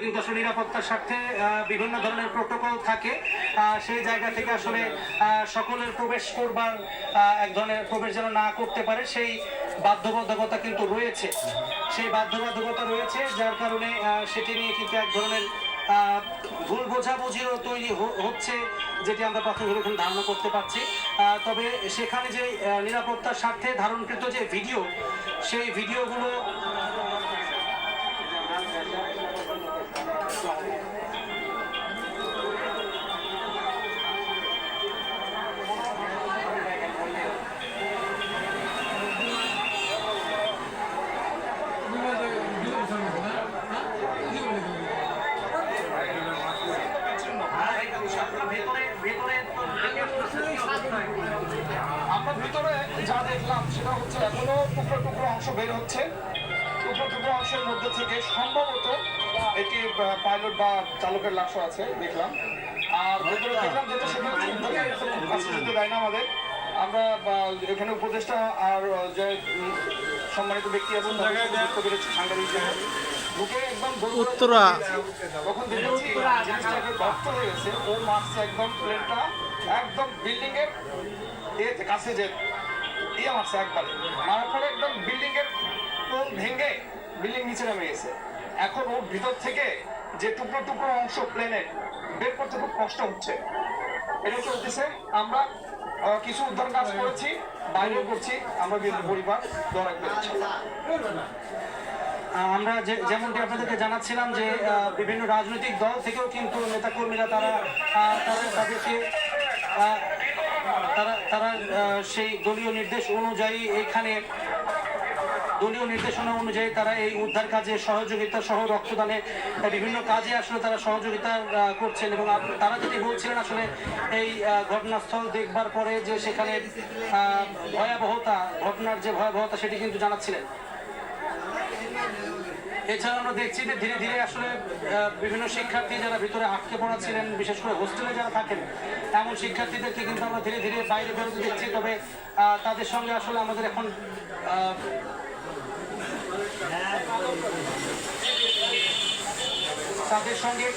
কিন্তু আসলে নিরাপত্তার স্বার্থে বিভিন্ন ধরনের প্রোটোকল থাকে। সেই জায়গা থেকে আসলে সকলের প্রবেশ করবার এক ধরনের প্রবেশ যেন না করতে পারে সেই বাধ্যবাধকতা কিন্তু রয়েছে। সেই বাধ্যবাধকতা রয়েছে, যার কারণে সেটি নিয়ে কিন্তু এক ধরনের ভুল বোঝাবুঝিও তৈরি হচ্ছে, যেটি আমরা প্রাথমিকভাবে ধারণা করতে পারছি। তবে সেখানে যে নিরাপত্তার স্বার্থে ধারণকৃত যে ভিডিও, সেই ভিডিওগুলো আমরা ভিতরে যা দেখলাম সেটা হচ্ছে এখনো টুকরো টুকরো অংশ বের হচ্ছে। টুকরো টুকরো অংশের মধ্যে থেকে সম্ভবত একটি পাইলট বা চালকের লাশও আছে দেখলাম। আর ভেতরে দেখলাম যেটা সেটা কাছে যেতে দেয় না আমাদের। আমরা এখানে উপদেষ্টা আর যে সম্মানিত ব্যক্তি আছেন বুঝতে পেরেছি সাংবাদিক হিসেবে ঢুকে একদম উত্তরা তখন দেখেছি জিনিসটাকে রক্ত হয়ে গেছে। ও মারছে একদম প্লেনটা একদম বিল্ডিং এর কাছে যে মারছে একবারে, মারার ফলে একদম বিল্ডিং এর কোণ ভেঙে বিল্ডিং নিচে নেমে গেছে। এখন ওর ভিতর থেকে যে টুকরো টুকরো অংশ প্লেনের বের করতে খুব কষ্ট হচ্ছে। এটা চলতেছে। আমরা কিছু উদ্ধার কাজ করেছি, বাইরেও করছি। আমরা পরিবার দোয়া রাখবো। আমরা যেমনটি আপনাদেরকে জানাচ্ছিলাম যে বিভিন্ন রাজনৈতিক দল থেকেও কিন্তু নেতাকর্মীরা তারা সেই দলীয় নির্দেশ অনুযায়ী দলীয় নির্দেশনা অনুযায়ী তারা এই উদ্ধার কাজে সহযোগিতা সহ রক্তদানে বিভিন্ন কাজে আসলে তারা সহযোগিতা করছেন। এবং তারা যেটি বলছিলেন আসলে এই ঘটনাস্থল দেখবার পরে যে সেখানে ঘটনার যে ভয়াবহতা সেটি কিন্তু জানাচ্ছিলেন। এছাড়া আমরা দেখছি যে ধীরে ধীরে আসলে বিভিন্ন শিক্ষার্থী যারা ভিতরে আটকে পড়া ছিলেন, বিশেষ করে হোস্টেলে যারা থাকেন এমন শিক্ষার্থীদেরকে কিন্তু আমরা ধীরে ধীরে বাইরে বেরোতে দেখছি। তবে তাদের সঙ্গে আসলে আমাদের এখন তাদের সঙ্গে